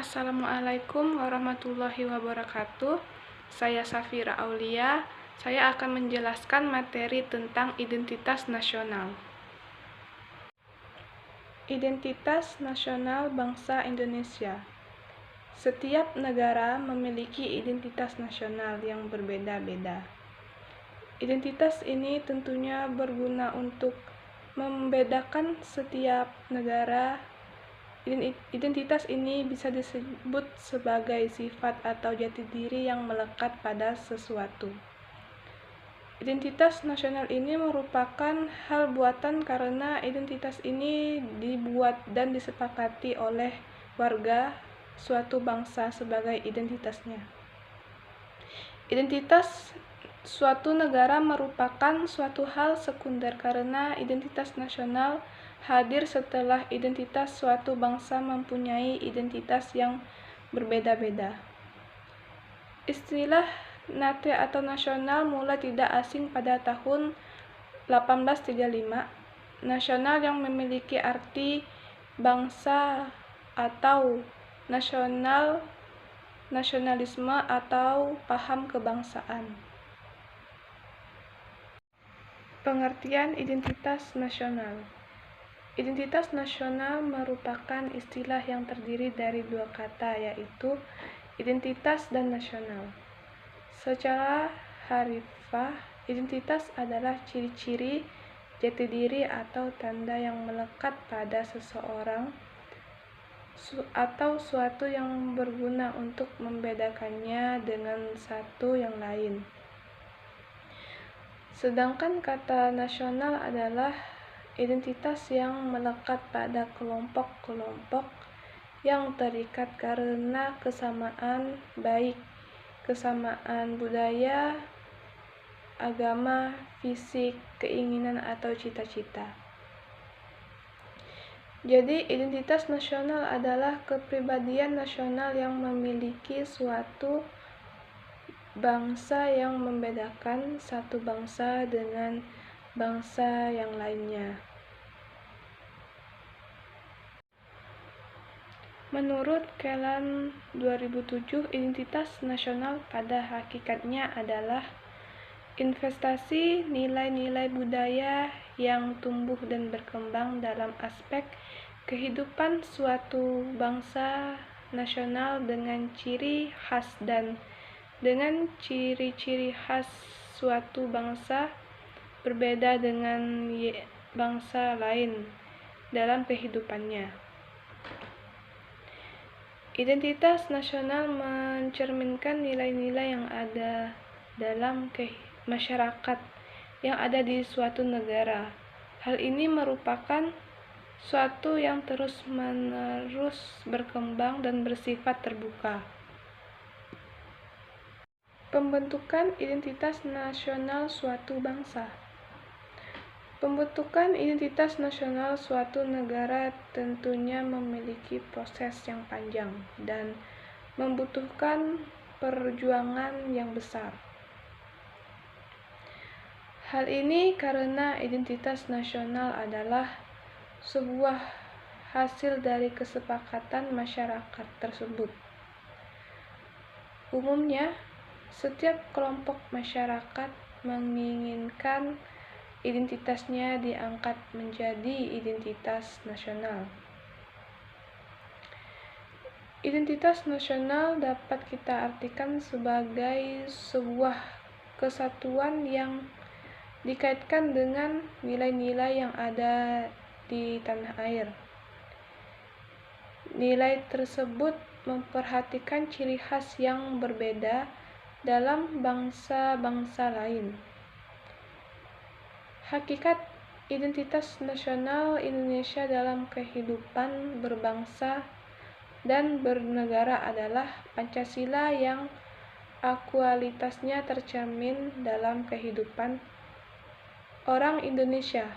Assalamualaikum warahmatullahi wabarakatuh. Saya Safira Aulia. Saya akan menjelaskan materi tentang identitas nasional. Identitas nasional bangsa Indonesia. Setiap negara memiliki identitas nasional yang berbeda-beda. Identitas ini tentunya berguna untuk membedakan setiap negara. Identitas ini bisa disebut sebagai sifat atau jati diri yang melekat pada sesuatu. Identitas nasional ini merupakan hal buatan karena identitas ini dibuat dan disepakati oleh warga suatu bangsa sebagai identitasnya. Identitas suatu negara merupakan suatu hal sekunder karena identitas nasional hadir setelah identitas suatu bangsa mempunyai identitas yang berbeda-beda. Istilah nate atau nasional mulai tidak asing pada tahun 1835. Nasional yang memiliki arti bangsa atau nasionalisme atau paham kebangsaan. Pengertian identitas nasional. Identitas nasional merupakan istilah yang terdiri dari dua kata, yaitu identitas dan nasional. Secara harfiah, identitas adalah ciri-ciri, jati diri atau tanda yang melekat pada seseorang atau suatu yang berguna untuk membedakannya dengan satu yang lain. Sedangkan kata nasional adalah identitas yang melekat pada kelompok-kelompok yang terikat karena kesamaan, baik kesamaan budaya, agama, fisik, keinginan, atau cita-cita. Jadi, identitas nasional adalah kepribadian nasional yang memiliki suatu bangsa yang membedakan satu bangsa dengan bangsa yang lainnya. Menurut Kellan 2007, identitas nasional pada hakikatnya adalah investasi nilai-nilai budaya yang tumbuh dan berkembang dalam aspek kehidupan suatu bangsa nasional dengan ciri khas dan dengan ciri-ciri khas suatu bangsa berbeda dengan bangsa lain dalam kehidupannya. Identitas nasional mencerminkan nilai-nilai yang ada dalam masyarakat yang ada di suatu negara. Hal ini merupakan suatu yang terus-menerus berkembang dan bersifat terbuka. Pembentukan identitas nasional suatu bangsa. Pembentukan identitas nasional suatu negara tentunya memiliki proses yang panjang dan membutuhkan perjuangan yang besar. Hal ini karena identitas nasional adalah sebuah hasil dari kesepakatan masyarakat tersebut. Umumnya, setiap kelompok masyarakat menginginkan identitasnya diangkat menjadi identitas nasional. Identitas nasional dapat kita artikan sebagai sebuah kesatuan yang dikaitkan dengan nilai-nilai yang ada di tanah air. Nilai tersebut memperhatikan ciri khas yang berbeda dalam bangsa-bangsa lain. Hakikat identitas nasional Indonesia dalam kehidupan berbangsa dan bernegara adalah Pancasila yang akualitasnya tercermin dalam kehidupan orang Indonesia.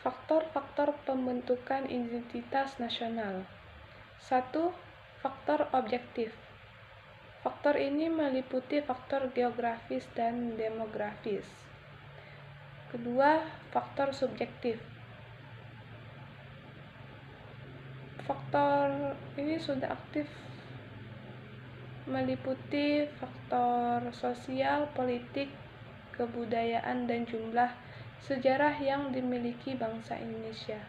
Faktor-faktor pembentukan identitas nasional. 1. Faktor objektif. Faktor ini meliputi faktor geografis dan demografis. Kedua, faktor subjektif. Faktor ini sudah aktif meliputi faktor sosial, politik, kebudayaan, dan jumlah sejarah yang dimiliki bangsa Indonesia.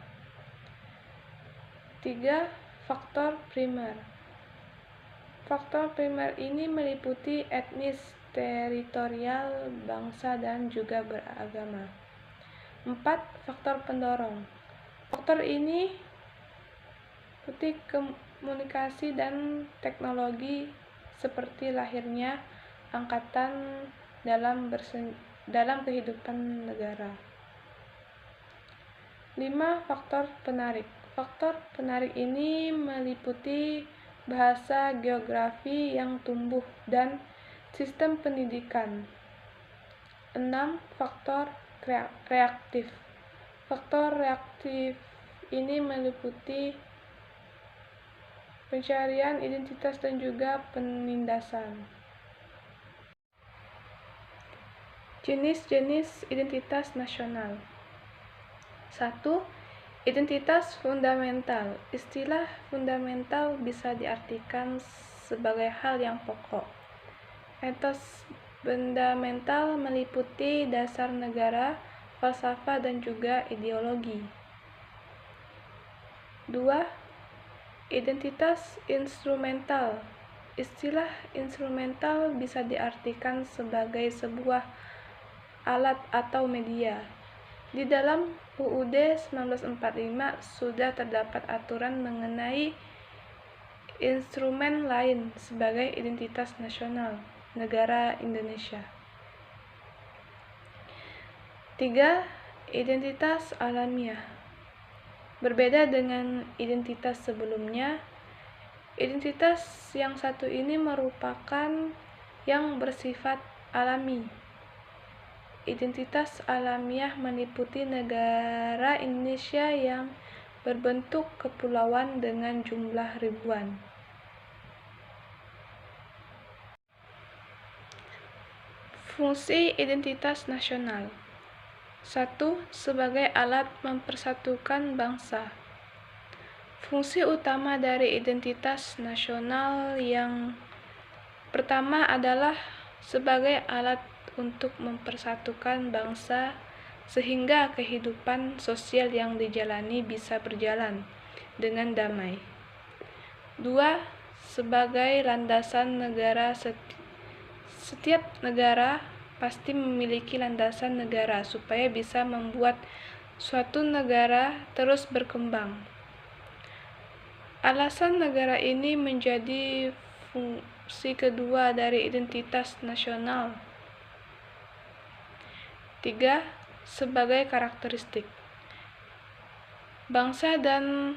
3. Faktor primer. Faktor primer ini meliputi etnis, teritorial, bangsa, dan juga beragama. 4. Faktor pendorong. Faktor ini meliputi komunikasi dan teknologi seperti lahirnya angkatan dalam kehidupan negara. 5. Faktor penarik. Faktor penarik ini meliputi bahasa, geografi yang tumbuh, dan sistem pendidikan. 6. Faktor reaktif. Faktor reaktif ini meliputi pencarian identitas dan juga penindasan. Jenis-jenis identitas nasional. 1. Identitas fundamental. Istilah fundamental bisa diartikan sebagai hal yang pokok. Etos fundamental meliputi dasar negara, falsafah, dan juga ideologi. 2. Identitas instrumental. Istilah instrumental bisa diartikan sebagai sebuah alat atau media. Di dalam UUD 1945 sudah terdapat aturan mengenai instrumen lain sebagai identitas nasional negara Indonesia. 3. Identitas alamiah. Berbeda dengan identitas sebelumnya, identitas yang satu ini merupakan yang bersifat alami. Identitas alamiah meliputi negara Indonesia yang berbentuk kepulauan dengan jumlah ribuan. Fungsi identitas nasional. 1. Sebagai alat mempersatukan bangsa. Fungsi utama dari identitas nasional yang pertama adalah sebagai alat untuk mempersatukan bangsa sehingga kehidupan sosial yang dijalani bisa berjalan dengan damai. 2. Sebagai landasan negara. Setiap negara pasti memiliki landasan negara supaya bisa membuat suatu negara terus berkembang. Alasan negara ini menjadi fungsi kedua dari identitas nasional. 3. Sebagai karakteristik bangsa dan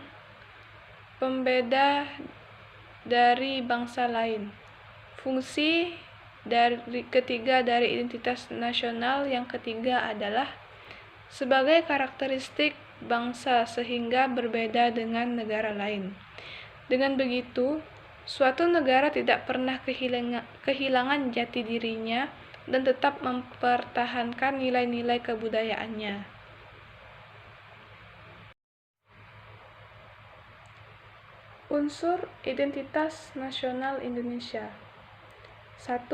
pembeda dari bangsa lain. Fungsi ketiga dari identitas nasional yang ketiga adalah sebagai karakteristik bangsa sehingga berbeda dengan negara lain. Dengan begitu, suatu negara tidak pernah kehilangan jati dirinya dan tetap mempertahankan nilai-nilai kebudayaannya. Unsur identitas nasional Indonesia. 1.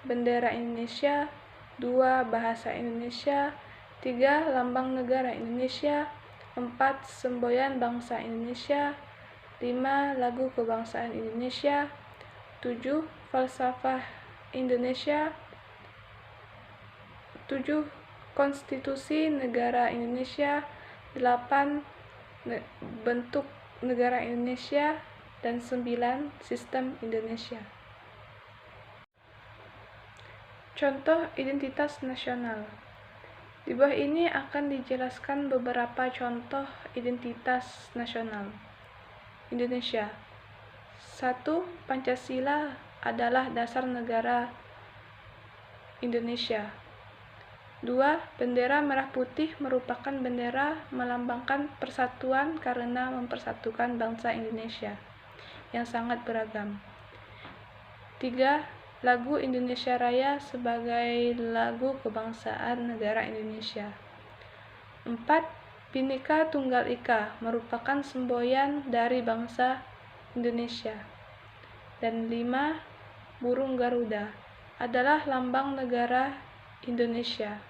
Bendera Indonesia. 2. Bahasa Indonesia. 3. Lambang negara Indonesia. 4. Semboyan bangsa Indonesia. 5. Lagu kebangsaan Indonesia. 7. Falsafah Indonesia. 7. Konstitusi negara Indonesia. 8. Bentuk negara Indonesia. Dan 9. Sistem Indonesia. Contoh identitas nasional. Di bawah ini akan dijelaskan beberapa contoh identitas nasional Indonesia. 1. Pancasila adalah dasar negara Indonesia. 2. Bendera merah putih merupakan bendera melambangkan persatuan karena mempersatukan bangsa Indonesia yang sangat beragam. 3. Lagu Indonesia Raya sebagai lagu kebangsaan negara Indonesia. 4. Bhinneka Tunggal Ika merupakan semboyan dari bangsa Indonesia. Dan 5. Burung Garuda adalah lambang negara Indonesia.